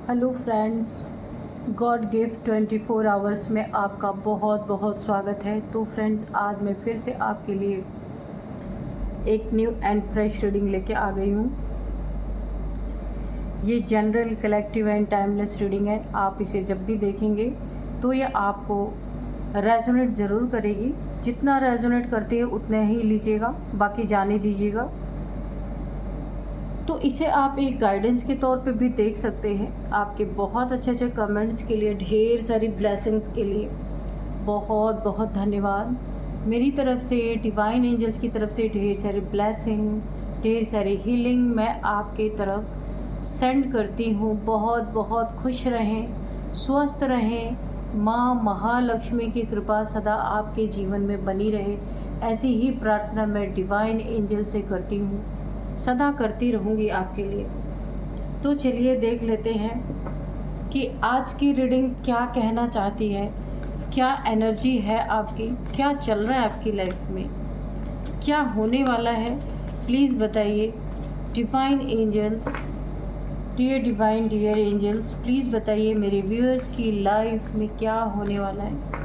Hello friends, God gift 24 hours में आपका बहुत बहुत स्वागत है। तो फ्रेंड्स, आज मैं फिर से आपके लिए एक न्यू एंड फ्रेश रीडिंग लेके आ गई हूँ। ये general, collective and timeless reading है। आप इसे जब भी देखेंगे तो ये आपको रेजोनेट ज़रूर करेगी। जितना रेजोनेट करती है उतना ही लीजिएगा, बाकी जाने दीजिएगा। तो इसे आप एक गाइडेंस के तौर पे भी देख सकते हैं। आपके बहुत अच्छे अच्छे कमेंट्स के लिए, ढेर सारी ब्लेसिंग्स के लिए बहुत बहुत धन्यवाद। मेरी तरफ से, डिवाइन एंजल्स की तरफ से ढेर सारी ब्लेसिंग, ढेर सारी हीलिंग मैं आपके तरफ सेंड करती हूँ। बहुत बहुत खुश रहें, स्वस्थ रहें। माँ महालक्ष्मी की कृपा सदा आपके जीवन में बनी रहे, ऐसी ही प्रार्थना मैं डिवाइन एंजल से करती हूँ, सदा करती रहूँगी आपके लिए। तो चलिए देख लेते हैं कि आज की रीडिंग क्या कहना चाहती है, क्या एनर्जी है आपकी, क्या चल रहा है आपकी लाइफ में, क्या होने वाला है। प्लीज़ बताइए divine angels, dear angels, please बताइए मेरे व्यूअर्स की लाइफ में क्या होने वाला है।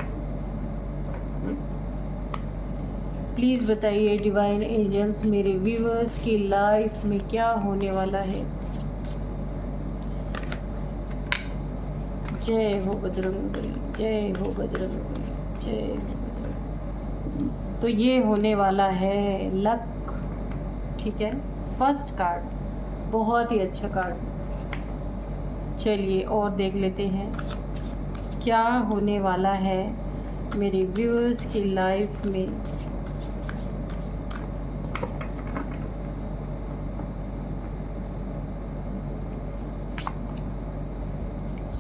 प्लीज़ बताइए डिवाइन एंजल्स, मेरे व्यूअर्स की लाइफ में क्या होने वाला है। जय हो बजरंगबली, जय हो बजरंगबली, जय हो बजरंगबली। तो ये होने वाला है लक, ठीक है। फर्स्ट कार्ड बहुत ही अच्छा कार्ड। चलिए और देख लेते हैं क्या होने वाला है मेरे व्यूअर्स की लाइफ में।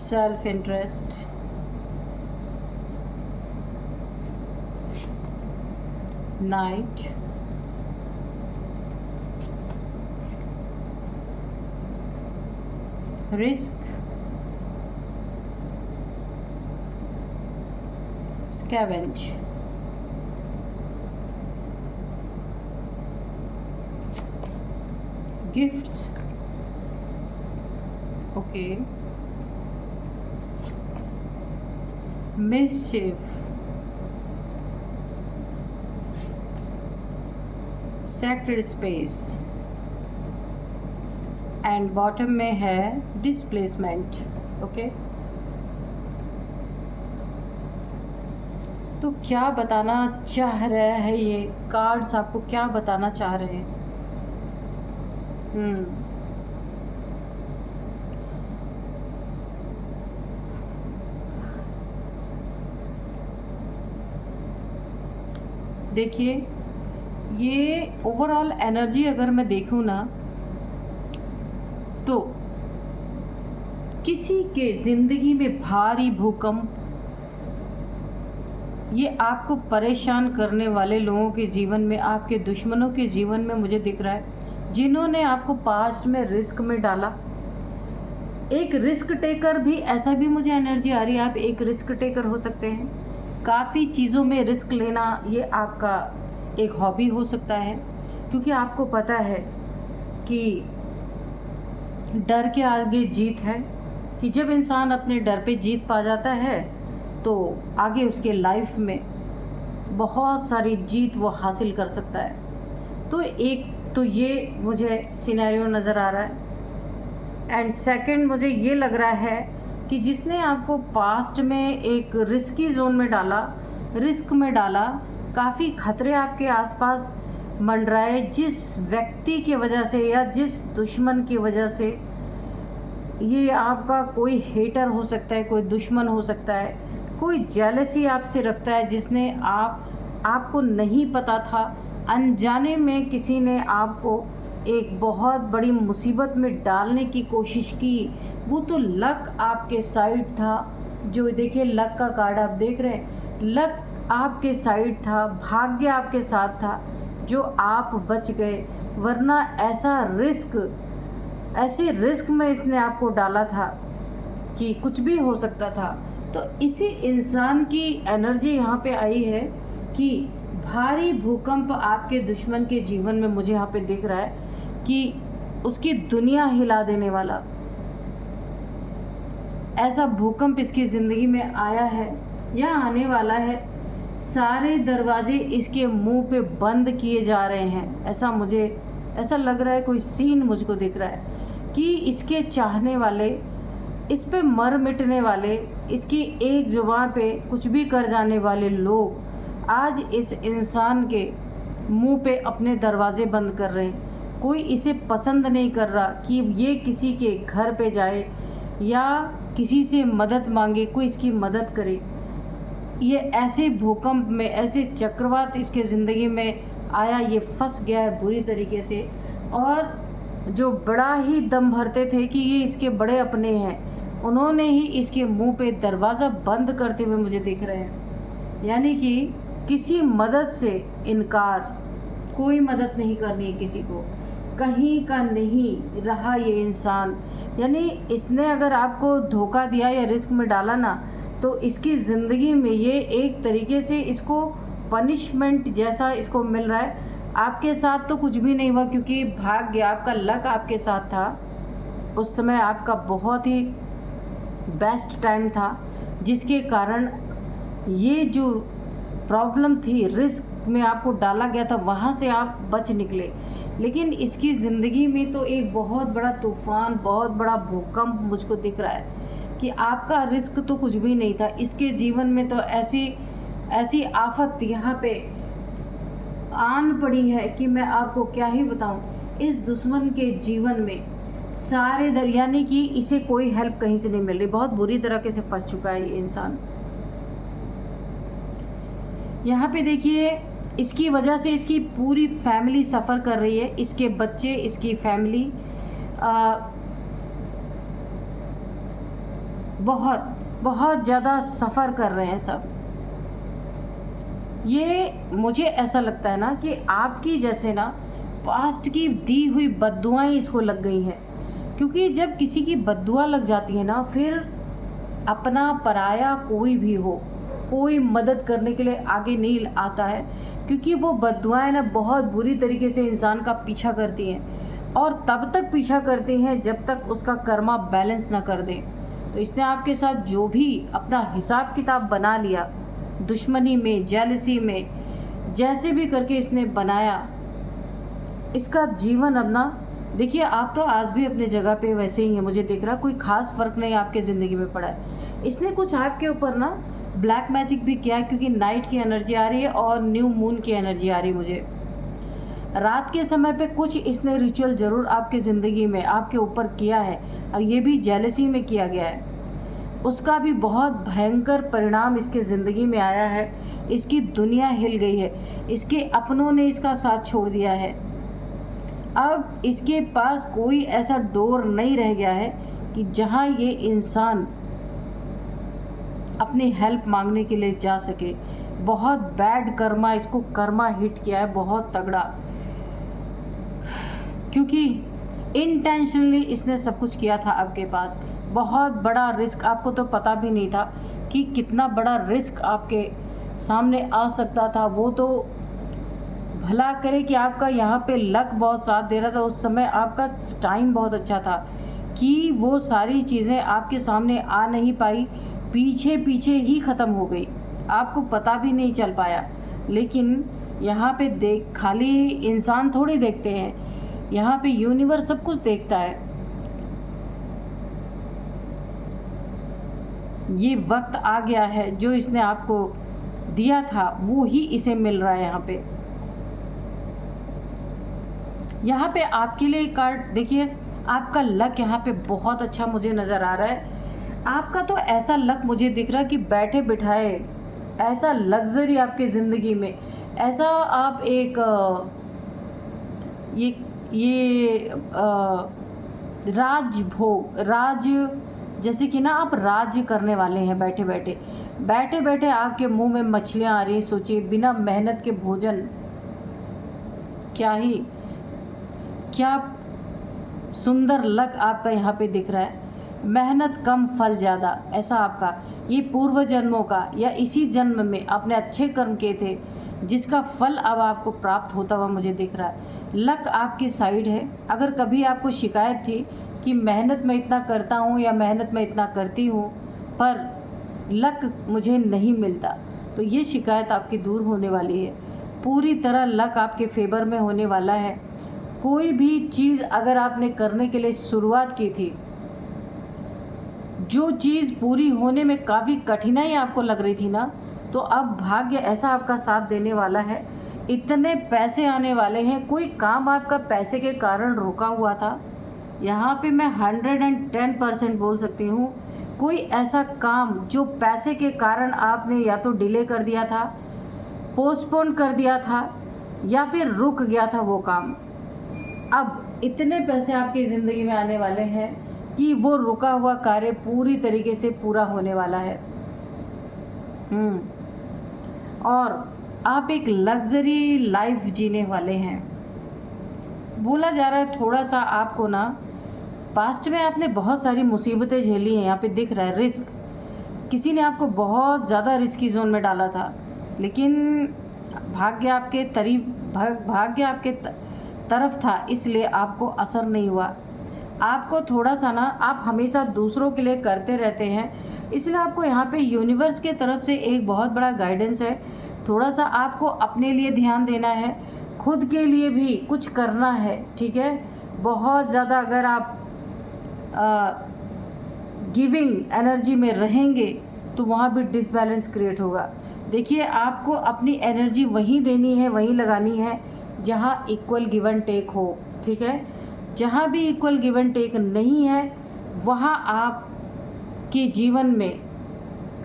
Self interest, night, risk, scavenge, gifts, okay, mischief, sacred space and bottom में है डिस्प्लेसमेंट, ओके। तो क्या बताना चाह रहा है ये कार्ड्स, आपको क्या बताना चाह रहे हैं। देखिए, ये ओवरऑल एनर्जी अगर मैं देखूँ ना, तो किसी के ज़िंदगी में भारी भूकंप, ये आपको परेशान करने वाले लोगों के जीवन में, आपके दुश्मनों के जीवन में मुझे दिख रहा है, जिन्होंने आपको पास्ट में रिस्क में डाला। एक रिस्क टेकर भी, ऐसा भी मुझे एनर्जी आ रही है, आप एक रिस्क टेकर हो सकते हैं। काफ़ी चीज़ों में रिस्क लेना ये आपका एक हॉबी हो सकता है, क्योंकि आपको पता है कि डर के आगे जीत है, कि जब इंसान अपने डर पे जीत पा जाता है तो आगे उसके लाइफ में बहुत सारी जीत वो हासिल कर सकता है। तो एक तो ये मुझे सिनेरियो नज़र आ रहा है। एंड सेकंड, मुझे ये लग रहा है कि जिसने आपको पास्ट में एक रिस्की जोन में डाला, रिस्क में डाला, काफ़ी खतरे आपके आसपास मंडराए, जिस व्यक्ति की वजह से या जिस दुश्मन की वजह से, ये आपका कोई हेटर हो सकता है, कोई दुश्मन हो सकता है, कोई जेलसी आपसे रखता है, जिसने आपको नहीं पता था, अनजाने में किसी ने आपको एक बहुत बड़ी मुसीबत में डालने की कोशिश की। वो तो लक आपके साइड था। जो देखिए लक का कार्ड आप देख रहे हैं, लक आपके साइड था, भाग्य आपके साथ था, जो आप बच गए। वरना ऐसे रिस्क में इसने आपको डाला था कि कुछ भी हो सकता था। तो इसी इंसान की एनर्जी यहाँ पे आई है कि भारी भूकंप आपके दुश्मन के जीवन में मुझे यहाँ पे दिख रहा है कि उसकी दुनिया हिला देने वाला, ऐसा भूकंप इसकी ज़िंदगी में आया है या आने वाला है। सारे दरवाजे इसके मुंह पे बंद किए जा रहे हैं। ऐसा लग रहा है, कोई सीन मुझको दिख रहा है कि इसके चाहने वाले, इस पे मर मिटने वाले, इसकी एक जुबान पे कुछ भी कर जाने वाले लोग आज इस इंसान के मुंह पे अपने दरवाजे बंद कर रहे हैं। कोई इसे पसंद नहीं कर रहा कि ये किसी के घर पे जाए या किसी से मदद मांगे, कोई इसकी मदद करे। ये ऐसे भूकंप में, ऐसे चक्रवात इसके ज़िंदगी में आया, ये फंस गया है बुरी तरीके से। और जो बड़ा ही दम भरते थे कि ये इसके बड़े अपने हैं, उन्होंने ही इसके मुंह पे दरवाज़ा बंद करते हुए मुझे दिख रहे हैं। यानी कि किसी मदद से इनकार, कोई मदद नहीं करनी है किसी को, कहीं का नहीं रहा ये इंसान। यानी इसने अगर आपको धोखा दिया या रिस्क में डाला ना, तो इसकी ज़िंदगी में ये एक तरीके से इसको पनिशमेंट जैसा इसको मिल रहा है। आपके साथ तो कुछ भी नहीं हुआ क्योंकि भाग्य, आपका लक आपके साथ था। उस समय आपका बहुत ही बेस्ट टाइम था, जिसके कारण ये जो प्रॉब्लम थी, रिस्क में आपको डाला गया था, वहाँ से आप बच निकले। लेकिन इसकी ज़िंदगी में तो एक बहुत बड़ा तूफ़ान, बहुत बड़ा भूकंप मुझको दिख रहा है कि आपका रिस्क तो कुछ भी नहीं था। इसके जीवन में तो ऐसी आफत यहाँ पे आन पड़ी है कि मैं आपको क्या ही बताऊँ। इस दुश्मन के जीवन में सारे यानी कि इसे कोई हेल्प कहीं से नहीं मिल रही। बहुत बुरी तरीके से फंस चुका है ये इंसान। यहाँ पे देखिए, इसकी वजह से इसकी पूरी फैमिली सफ़र कर रही है। इसके बच्चे, इसकी फैमिली बहुत ज़्यादा सफ़र कर रहे हैं सब। ये मुझे ऐसा लगता है ना कि आपकी जैसे ना पास्ट की दी हुई बद्दुआएं इसको लग गई हैं। क्योंकि जब किसी की बद्दुआ लग जाती है ना, फिर अपना पराया कोई भी हो, कोई मदद करने के लिए आगे नहीं आता है। क्योंकि वो बद्दुआएं ना बहुत बुरी तरीके से इंसान का पीछा करती हैं, और तब तक पीछा करती हैं जब तक उसका कर्मा बैलेंस ना कर दे। तो इसने आपके साथ जो भी अपना हिसाब किताब बना लिया, दुश्मनी में, जेलसी में, जैसे भी करके इसने बनाया, इसका जीवन अब ना, देखिए आप तो आज भी अपने जगह पे वैसे ही हैं। मुझे दिख रहा कोई ख़ास फ़र्क नहीं आपके ज़िंदगी में पड़ा है। इसने कुछ आपके ऊपर ना ब्लैक मैजिक भी किया है, क्योंकि नाइट की एनर्जी आ रही है और न्यू मून की एनर्जी आ रही है मुझे। रात के समय पे कुछ इसने रिचुअल ज़रूर आपके ज़िंदगी में आपके ऊपर किया है, और ये भी जेलसी में किया गया है। उसका भी बहुत भयंकर परिणाम इसके ज़िंदगी में आया है। इसकी दुनिया हिल गई है, इसके अपनों ने इसका साथ छोड़ दिया है। अब इसके पास कोई ऐसा डोर नहीं रह गया है कि जहां ये इंसान अपनी हेल्प मांगने के लिए जा सके। बहुत बैड कर्मा, इसको कर्मा हिट किया है बहुत तगड़ा, क्योंकि इंटेंशनली इसने सब कुछ किया था आपके पास। बहुत बड़ा रिस्क, आपको तो पता भी नहीं था कि कितना बड़ा रिस्क आपके सामने आ सकता था। वो तो भला करे कि आपका यहाँ पे लक बहुत साथ दे रहा था। उस समय आपका टाइम बहुत अच्छा था कि वो सारी चीज़ें आपके सामने आ नहीं पाई, पीछे पीछे ही ख़त्म हो गई, आपको पता भी नहीं चल पाया। लेकिन यहाँ पे खाली इंसान थोड़ी देखते हैं, यहाँ पे यूनिवर्स सब कुछ देखता है। ये वक्त आ गया है, जो इसने आपको दिया था वो ही इसे मिल रहा है। यहाँ पे आपके लिए कार्ड देखिए, आपका लक यहाँ पे बहुत अच्छा मुझे नज़र आ रहा है। आपका तो ऐसा लक मुझे दिख रहा है कि बैठे बिठाए ऐसा लग्जरी आपकी ज़िंदगी में, ऐसा आप एक राज जैसे कि ना आप राज्य करने वाले हैं। बैठे बैठे आपके मुंह में मछलियाँ आ रही। सोचिए, बिना मेहनत के भोजन, क्या सुंदर लक आपका यहाँ पे दिख रहा है। मेहनत कम फल ज़्यादा, ऐसा आपका ये पूर्व जन्मों का या इसी जन्म में आपने अच्छे कर्म किए थे, जिसका फल अब आपको प्राप्त होता हुआ मुझे दिख रहा है। लक आपकी साइड है। अगर कभी आपको शिकायत थी कि मेहनत मैं इतना करता हूँ या मेहनत मैं इतना करती हूँ पर लक मुझे नहीं मिलता। तो ये शिकायत आपकी दूर होने वाली है। पूरी तरह लक आपके फेवर में होने वाला है। कोई भी चीज़ अगर आपने करने के लिए शुरुआत की थी, जो चीज़ पूरी होने में काफ़ी कठिनाई आपको लग रही थी ना, तो अब भाग्य ऐसा आपका साथ देने वाला है। इतने पैसे आने वाले हैं। कोई काम आपका पैसे के कारण रुका हुआ था, यहाँ पे मैं 110% बोल सकती हूँ। कोई ऐसा काम जो पैसे के कारण आपने या तो डिले कर दिया था, पोस्टपोन कर दिया था, या फिर रुक गया था वो काम, अब इतने पैसे आपकी ज़िंदगी में आने वाले हैं कि वो रुका हुआ कार्य पूरी तरीके से पूरा होने वाला है। और आप एक लग्जरी लाइफ जीने वाले हैं। बोला जा रहा है थोड़ा सा आपको ना, पास्ट में आपने बहुत सारी मुसीबतें झेली हैं। यहाँ पे दिख रहा है रिस्क, किसी ने आपको बहुत ज़्यादा रिस्की जोन में डाला था, लेकिन भाग्य आपके तरफ था, इसलिए आपको असर नहीं हुआ। आपको थोड़ा सा ना, आप हमेशा दूसरों के लिए करते रहते हैं, इसलिए आपको यहाँ पे यूनिवर्स के तरफ से एक बहुत बड़ा गाइडेंस है। थोड़ा सा आपको अपने लिए ध्यान देना है, खुद के लिए भी कुछ करना है, ठीक है। बहुत ज़्यादा अगर आप गिविंग एनर्जी में रहेंगे तो वहाँ भी डिसबैलेंस क्रिएट होगा। देखिए, आपको अपनी एनर्जी वहीं देनी है, वहीं लगानी है जहाँ इक्वल गिव एंड टेक हो, ठीक है। जहाँ भी इक्वल गिव एंड टेक नहीं है, वहाँ आपके जीवन में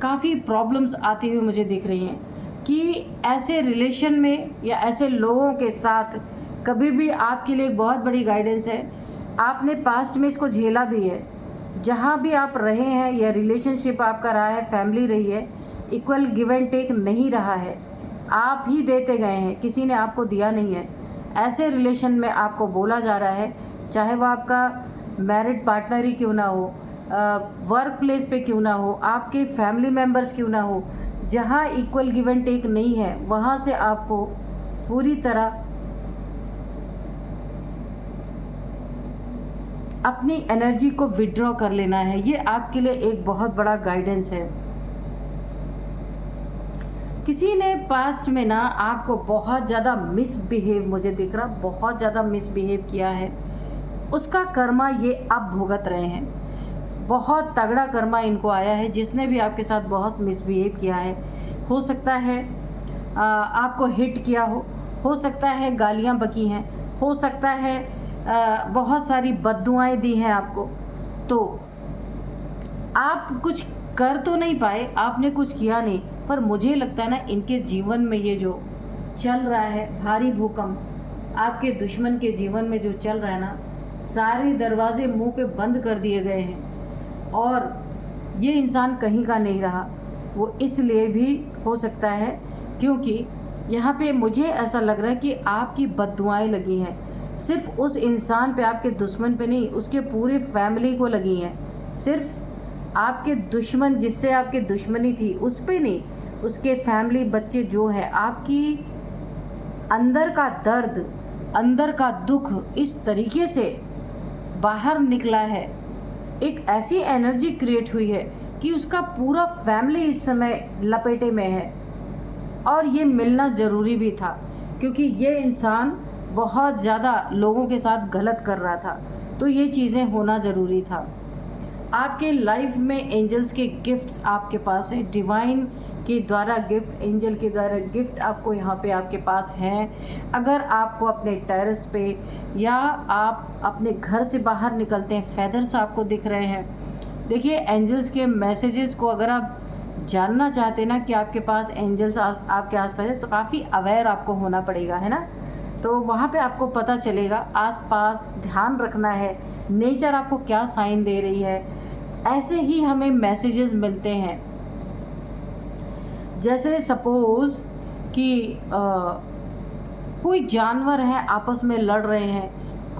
काफ़ी प्रॉब्लम्स आती हुई मुझे दिख रही हैं कि ऐसे रिलेशन में या ऐसे लोगों के साथ कभी भी आपके लिए एक बहुत बड़ी गाइडेंस है। आपने पास्ट में इसको झेला भी है। जहाँ भी आप रहे हैं या रिलेशनशिप आपका रहा है, फैमिली रही है, इक्वल गिव एंड टेक नहीं रहा है, आप ही देते गए हैं, किसी ने आपको दिया नहीं है। ऐसे रिलेशन में आपको बोला जा रहा है, चाहे वो आपका मैरिड पार्टनर ही क्यों ना हो, वर्क प्लेस पे क्यों ना हो, आपके फैमिली मेम्बर्स क्यों ना हो, जहाँ इक्वल गिव एंड टेक नहीं है, वहाँ से आपको पूरी तरह अपनी एनर्जी को विड्रॉ कर लेना है। ये आपके लिए एक बहुत बड़ा गाइडेंस है। किसी ने पास्ट में ना आपको बहुत ज़्यादा मिसबिहेव, मुझे दिख रहा, बहुत ज़्यादा मिसबिहेव किया है, उसका कर्मा ये अब भुगत रहे हैं। बहुत तगड़ा कर्मा इनको आया है, जिसने भी आपके साथ बहुत मिसबिहेव किया है। हो सकता है आपको हिट किया हो सकता है गालियाँ बकी हैं, हो सकता है बहुत सारी बद्दुआएं दी हैं आपको। तो आप कुछ कर तो नहीं पाए, आपने कुछ किया नहीं, पर मुझे लगता है ना, इनके जीवन में ये जो चल रहा है भारी भूकंप, आपके दुश्मन के जीवन में जो चल रहा है ना, सारे दरवाजे मुंह पे बंद कर दिए गए हैं और ये इंसान कहीं का नहीं रहा। वो इसलिए भी हो सकता है क्योंकि यहाँ पे मुझे ऐसा लग रहा है कि आपकी बद्दुआएं लगी हैं, सिर्फ उस इंसान पे, आपके दुश्मन पे नहीं, उसके पूरी फैमिली को लगी हैं। सिर्फ आपके दुश्मन जिससे आपकी दुश्मनी थी उस पे नहीं, उसके फैमिली, बच्चे जो है, आपकी अंदर का दर्द, अंदर का दुख इस तरीके से बाहर निकला है, एक ऐसी एनर्जी क्रिएट हुई है कि उसका पूरा फैमिली इस समय लपेटे में है। और ये मिलना ज़रूरी भी था क्योंकि ये इंसान बहुत ज़्यादा लोगों के साथ गलत कर रहा था, तो ये चीज़ें होना ज़रूरी था। आपके लाइफ में एंजल्स के गिफ्ट्स आपके पास हैं, डिवाइन के द्वारा गिफ्ट, एंजल के द्वारा गिफ्ट आपको यहाँ पे आपके पास हैं। अगर आपको अपने टेरेस पे या आप अपने घर से बाहर निकलते हैं, फेदर्स आपको दिख रहे हैं। देखिए, एंजल्स के मैसेजेस को अगर आप जानना चाहते हैं ना कि आपके पास एंजल्स आपके आसपास है, तो काफ़ी अवेयर आपको होना पड़ेगा, है ना। तो वहाँ पे आपको पता चलेगा, आसपास ध्यान रखना है, नेचर आपको क्या साइन दे रही है। ऐसे ही हमें मैसेजेस मिलते हैं, जैसे सपोज़ कि कोई जानवर है आपस में लड़ रहे हैं,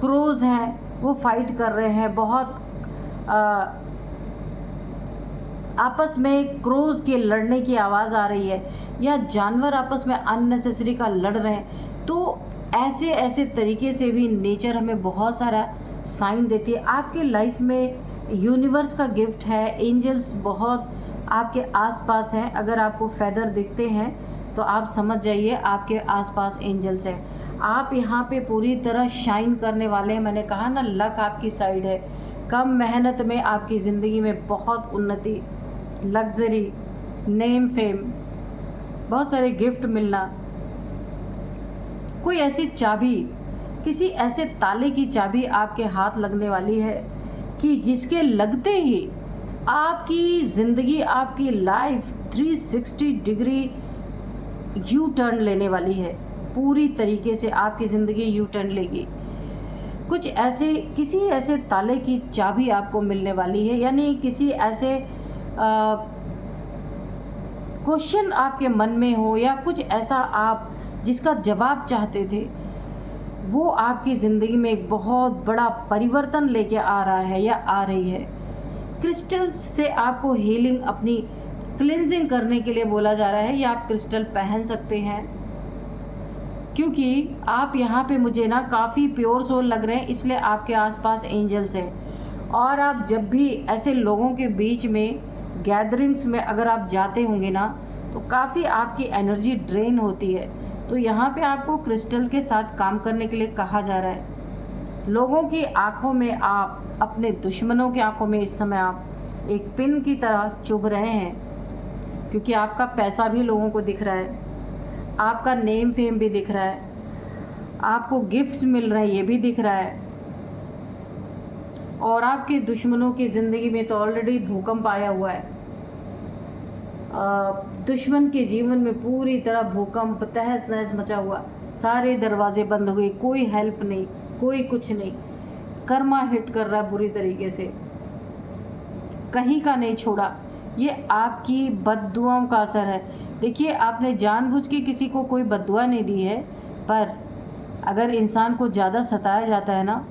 क्रोज हैं वो फाइट कर रहे हैं, बहुत आपस में क्रोज के लड़ने की आवाज़ आ रही है, या जानवर आपस में अननेसेसरी का लड़ रहे हैं। तो ऐसे तरीके से भी नेचर हमें बहुत सारा साइन देती है। आपके लाइफ में यूनिवर्स का गिफ्ट है, एंजल्स बहुत आपके आसपास हैं। अगर आपको फेदर दिखते हैं तो आप समझ जाइए आपके आसपास एंजल्स हैं। आप यहाँ पे पूरी तरह शाइन करने वाले हैं। मैंने कहा ना, लक आपकी साइड है। कम मेहनत में आपकी ज़िंदगी में बहुत उन्नति, लग्जरी, नेम फेम, बहुत सारे गिफ्ट मिलना। कोई ऐसी चाबी, किसी ऐसे ताले की चाबी आपके हाथ लगने वाली है कि जिसके लगते ही आपकी ज़िंदगी, आपकी लाइफ 360 डिग्री यू टर्न लेने वाली है। पूरी तरीके से आपकी ज़िंदगी यू टर्न लेगी। कुछ ऐसे, किसी ऐसे ताले की चाबी आपको मिलने वाली है, यानी किसी ऐसे क्वेश्चन आपके मन में हो या कुछ ऐसा आप जिसका जवाब चाहते थे, वो आपकी ज़िंदगी में एक बहुत बड़ा परिवर्तन लेके आ रहा है या आ रही है। क्रिस्टल्स से आपको हीलिंग, अपनी क्लिनजिंग करने के लिए बोला जा रहा है, या आप क्रिस्टल पहन सकते हैं, क्योंकि आप यहाँ पे मुझे ना काफ़ी प्योर सोल लग रहे हैं, इसलिए आपके आसपास एंजल्स हैं। और आप जब भी ऐसे लोगों के बीच में गैदरिंग्स में अगर आप जाते होंगे ना, तो काफ़ी आपकी एनर्जी ड्रेन होती है। तो यहाँ पे आपको क्रिस्टल के साथ काम करने के लिए कहा जा रहा है। लोगों की आंखों में आप, अपने दुश्मनों की आंखों में इस समय आप एक पिन की तरह चुभ रहे हैं, क्योंकि आपका पैसा भी लोगों को दिख रहा है, आपका नेम फेम भी दिख रहा है, आपको गिफ्ट्स मिल रहे हैं ये भी दिख रहा है। और आपके दुश्मनों की ज़िंदगी में तो ऑलरेडी भूकंप आया हुआ है। दुश्मन के जीवन में पूरी तरह भूकंप, तहस नहस मचा हुआ, सारे दरवाजे बंद हो गए, कोई हेल्प नहीं, कोई कुछ नहीं। कर्मा हिट कर रहा है बुरी तरीके से, कहीं का नहीं छोड़ा। ये आपकी बद्दुआओं का असर है। देखिए, आपने जानबूझ के किसी को कोई बद्दुआ नहीं दी है, पर अगर इंसान को ज़्यादा सताया जाता है ना,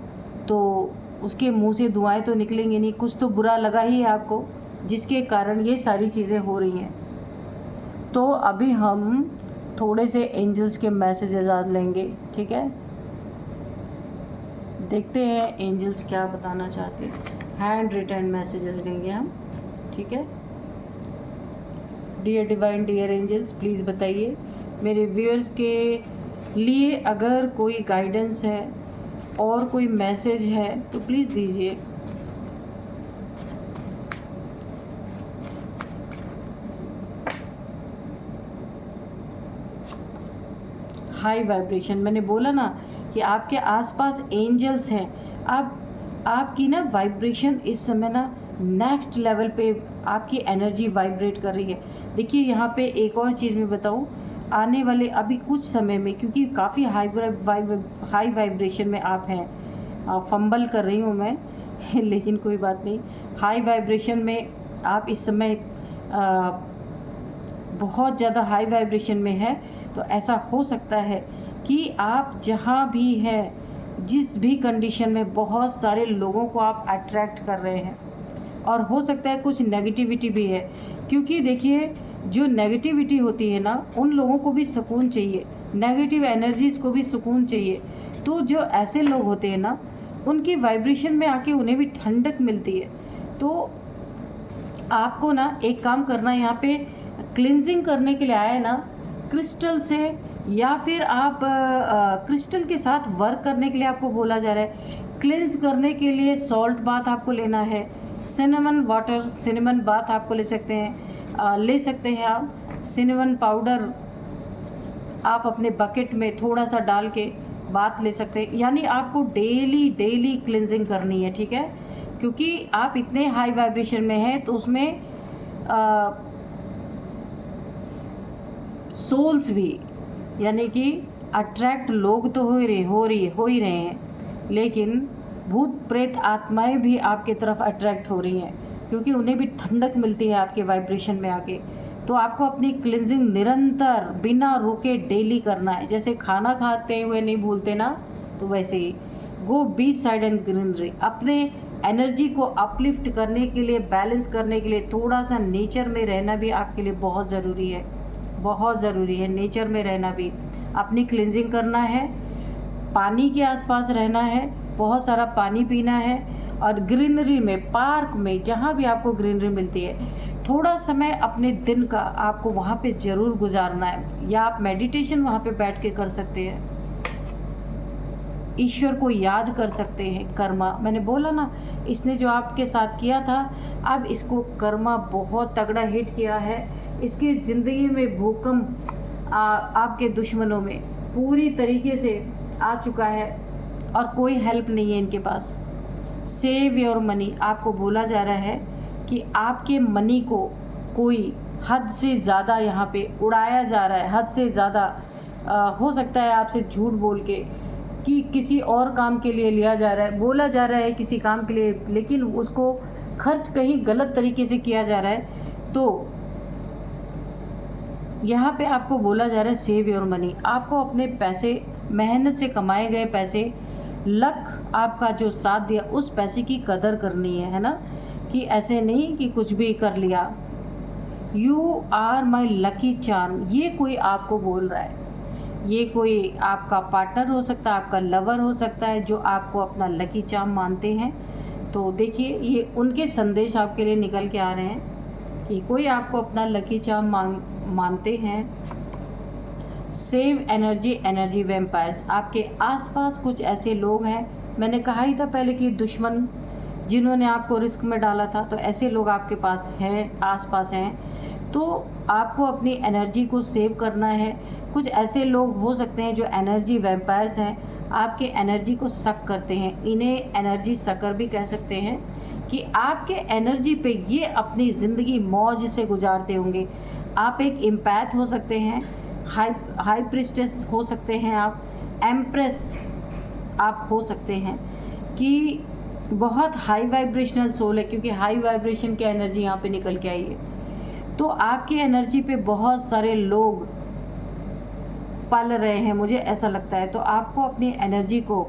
तो उसके मुंह से दुआएं तो निकलेंगी नहीं। कुछ तो बुरा लगा ही है आपको, जिसके कारण ये सारी चीज़ें हो रही हैं। तो अभी हम थोड़े से एंजल्स के मैसेजेस आज लेंगे, ठीक है। देखते हैं एंजल्स क्या बताना चाहते हैं। हैंड रिटन मैसेजेस लेंगे हम, ठीक है। Dear divine, dear angels, please बताइए मेरे व्यूअर्स के लिए अगर कोई गाइडेंस है और कोई मैसेज है तो प्लीज़ दीजिए। हाई वाइब्रेशन, मैंने बोला ना कि आपके आसपास एंजल्स हैं। आपकी ना वाइब्रेशन इस समय ना नेक्स्ट लेवल पे आपकी एनर्जी वाइब्रेट कर रही है। देखिए, यहाँ पे एक और चीज़ मैं बताऊँ, आने वाले अभी कुछ समय में, क्योंकि काफ़ी हाई वाइब्रेशन में आप हैं, फंबल कर रही हूँ मैं लेकिन कोई बात नहीं, हाई वाइब्रेशन में आप इस समय बहुत ज़्यादा हाई वाइब्रेशन में है। तो ऐसा हो सकता है कि आप जहाँ भी हैं, जिस भी कंडीशन में, बहुत सारे लोगों को आप अट्रैक्ट कर रहे हैं, और हो सकता है कुछ नेगेटिविटी भी है। क्योंकि देखिए, जो नेगेटिविटी होती है ना, उन लोगों को भी सुकून चाहिए, नेगेटिव एनर्जीज़ को भी सुकून चाहिए। तो जो ऐसे लोग होते हैं ना, उनकी वाइब्रेशन में आके उन्हें भी ठंडक मिलती है। तो आपको ना एक काम करना, यहाँ पे क्लिनजिंग करने के लिए आए ना क्रिस्टल से, या फिर आप क्रिस्टल के साथ वर्क करने के लिए आपको बोला जा रहा है। क्लिनज करने के लिए सॉल्ट बाथ आपको लेना है, सिनेमन वाटर, सिनेमन बाथ आपको ले सकते हैं आप। सिनेमन पाउडर आप अपने बकेट में थोड़ा सा डाल के बाथ ले सकते हैं। यानी आपको डेली क्लिनजिंग करनी है, ठीक है। क्योंकि आप इतने हाई वाइब्रेशन में हैं, तो उसमें सोल्स भी, यानी कि अट्रैक्ट लोग तो हो ही रहे हैं, लेकिन भूत प्रेत आत्माएं भी आपके तरफ अट्रैक्ट हो रही हैं, क्योंकि उन्हें भी ठंडक मिलती है आपके वाइब्रेशन में आके। तो आपको अपनी क्लिनजिंग निरंतर बिना रुके डेली करना है। जैसे खाना खाते हुए नहीं भूलते ना, तो वैसे ही गो बीच साइड एंड ग्रीनरी। अपने एनर्जी को अपलिफ्ट करने के लिए, बैलेंस करने के लिए थोड़ा सा नेचर में रहना भी आपके लिए बहुत ज़रूरी है, बहुत ज़रूरी है। नेचर में रहना भी, अपनी क्लिनजिंग करना है, पानी के आसपास रहना है, बहुत सारा पानी पीना है और ग्रीनरी में, पार्क में, जहाँ भी आपको ग्रीनरी मिलती है थोड़ा समय अपने दिन का आपको वहाँ पे ज़रूर गुजारना है, या आप मेडिटेशन वहाँ पे बैठ के कर सकते हैं, ईश्वर को याद कर सकते हैं। कर्मा, मैंने बोला ना, इसने जो आपके साथ किया था, अब इसको कर्मा बहुत तगड़ा हिट किया है, इसकी ज़िंदगी में भूकंप आपके दुश्मनों में पूरी तरीके से आ चुका है और कोई हेल्प नहीं है इनके पास। सेव योर मनी, आपको बोला जा रहा है कि आपके मनी को कोई हद से ज़्यादा यहाँ पे उड़ाया जा रहा है, हद से ज़्यादा हो सकता है आपसे झूठ बोल के कि किसी और काम के लिए लिया जा रहा है, बोला जा रहा है किसी काम के लिए, लेकिन उसको खर्च कहीं गलत तरीके से किया जा रहा है। तो यहाँ पे आपको बोला जा रहा है सेव योर मनी, आपको अपने पैसे, मेहनत से कमाए गए पैसे, लक आपका जो साथ दिया उस पैसे की कदर करनी है ना, कि ऐसे नहीं कि कुछ भी कर लिया। You are my lucky charm, ये कोई आपको बोल रहा है, ये कोई आपका पार्टनर हो सकता है, आपका लवर हो सकता है जो आपको अपना लकी चार्म मानते हैं। तो देखिए, ये उनके संदेश आपके लिए निकल के आ रहे हैं कि कोई आपको अपना लकी चार्म मानते हैं। सेव एनर्जी, एनर्जी वैम्पायर्स, आपके आसपास कुछ ऐसे लोग हैं, मैंने कहा ही था पहले कि दुश्मन जिन्होंने आपको रिस्क में डाला था, तो ऐसे लोग आपके पास हैं, आसपास हैं। तो आपको अपनी एनर्जी को सेव करना है। कुछ ऐसे लोग हो सकते हैं जो एनर्जी वैम्पायर्स हैं, आपके एनर्जी को सक करते हैं, इन्हें एनर्जी सकर भी कह सकते हैं, कि आपके एनर्जी पे ये अपनी ज़िंदगी मौज से गुजारते होंगे। आप एक एम्पैथ हो सकते हैं, हाई प्रिस्टेस हो सकते हैं, आप एम्प्रेस आप हो सकते हैं, कि बहुत हाई वाइब्रेशनल सोल है, क्योंकि हाई वाइब्रेशन की एनर्जी यहाँ पे निकल के आई है। तो आपकी एनर्जी पे बहुत सारे लोग पल रहे हैं, मुझे ऐसा लगता है। तो आपको अपनी एनर्जी को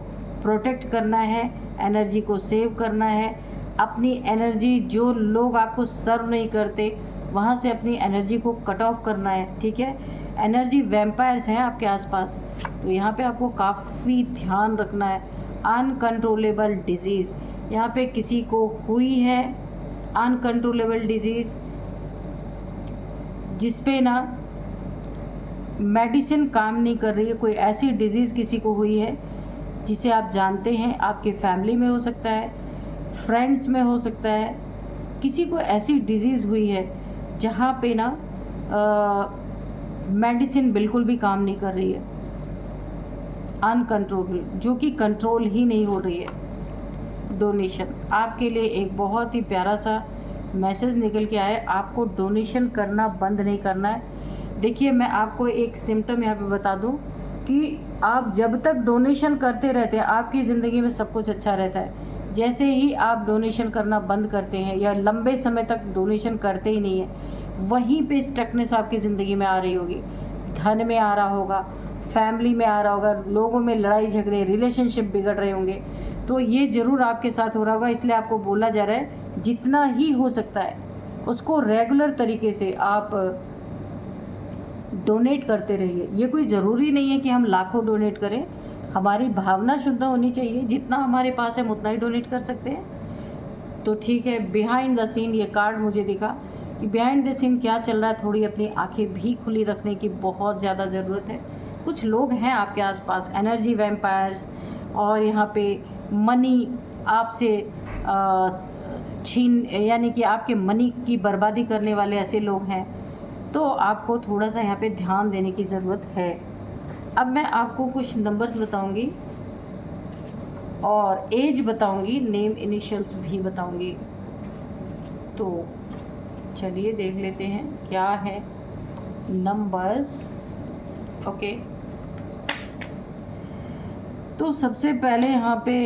प्रोटेक्ट करना है, एनर्जी को सेव करना है। अपनी एनर्जी, जो लोग आपको सर्व नहीं करते वहाँ से अपनी एनर्जी को कट ऑफ करना है, ठीक है। एनर्जी वैम्पायर्स हैं आपके आसपास, तो यहाँ पे आपको काफ़ी ध्यान रखना है। अनकंट्रोलेबल डिजीज़, यहाँ पे किसी को हुई है अनकंट्रोलेबल डिजीज़, जिस पे ना मेडिसिन काम नहीं कर रही है, कोई ऐसी डिजीज़ किसी को हुई है जिसे आप जानते हैं, आपके फैमिली में हो सकता है, फ्रेंड्स में हो सकता है, किसी को ऐसी डिजीज़ हुई है जहाँ पे ना मेडिसिन बिल्कुल भी काम नहीं कर रही है, अनकंट्रोलेबल, जो कि कंट्रोल ही नहीं हो रही है। डोनेशन, आपके लिए एक बहुत ही प्यारा सा मैसेज निकल के आया है, आपको डोनेशन करना बंद नहीं करना है। देखिए, मैं आपको एक सिम्टम यहाँ पे बता दूँ कि आप जब तक डोनेशन करते रहते हैं आपकी ज़िंदगी में सब कुछ अच्छा रहता है। जैसे ही आप डोनेशन करना बंद करते हैं या लंबे समय तक डोनेशन करते ही नहीं हैं, वहीं पे स्टकनेस आपकी ज़िंदगी में आ रही होगी, धन में आ रहा होगा, फैमिली में आ रहा होगा, लोगों में लड़ाई झगड़े, रिलेशनशिप बिगड़ रहे होंगे। तो ये ज़रूर आपके साथ हो रहा होगा, इसलिए आपको बोला जा रहा है जितना ही हो सकता है उसको रेगुलर तरीके से आप डोनेट करते रहिए। ये कोई ज़रूरी नहीं है कि हम लाखों डोनेट करें, हमारी भावना शुद्ध होनी चाहिए, जितना हमारे पास है हम उतना ही डोनेट कर सकते हैं। तो ठीक है, बिहाइंड द सीन ये कार्ड मुझे दिखा कि बिहाइंड द सीन क्या चल रहा है, थोड़ी अपनी आंखें भी खुली रखने की बहुत ज़्यादा ज़रूरत है। कुछ लोग हैं आपके आसपास एनर्जी वैम्पायर्स, और यहाँ पे मनी आपसे छीन, यानी कि आपके मनी की बर्बादी करने वाले ऐसे लोग हैं। तो आपको थोड़ा सा यहाँ पे ध्यान देने की ज़रूरत है। अब मैं आपको कुछ नंबर्स बताऊंगी और एज बताऊंगी, नेम इनिशियल्स भी बताऊंगी। तो चलिए देख लेते हैं क्या है नंबर्स। ओके, तो सबसे पहले यहाँ पे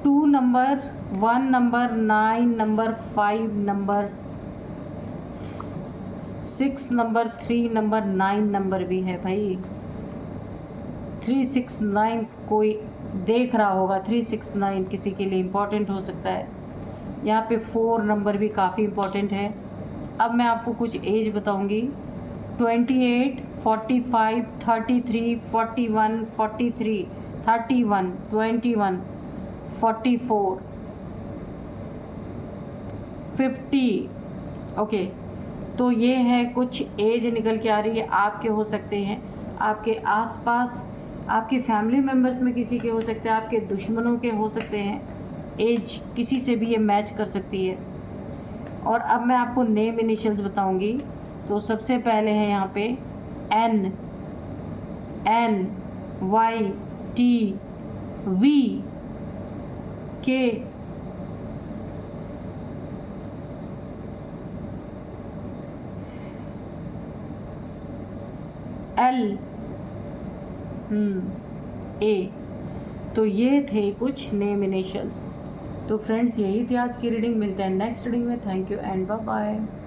2 number, 1 number, 9 number, 5 number, 6 number, 3 number, 9 number भी है भाई। 369 कोई देख रहा होगा, 369 किसी के लिए इम्पोर्टेंट हो सकता है। यहाँ पे 4 नंबर भी काफ़ी इम्पोर्टेंट है। अब मैं आपको कुछ एज बताऊँगी। 28, 45, 33, 41, 43, 31, 21, 44, 50। ओके, तो ये है कुछ एज निकल के आ रही है। आपके हो सकते हैं, आपके आसपास, आपके फैमिली मेम्बर्स में किसी के हो सकते हैं, आपके दुश्मनों के हो सकते हैं। एज किसी से भी ये मैच कर सकती है। और अब मैं आपको नेम इनिशियल्स बताऊंगी। तो सबसे पहले है यहाँ पे N, Y, T, V, K, L, A। तो ये थे कुछ नेम इनिशियल्स। तो फ्रेंड्स, यही थी आज की रीडिंग। मिलते हैं नेक्स्ट रीडिंग में। Thank you and bye bye.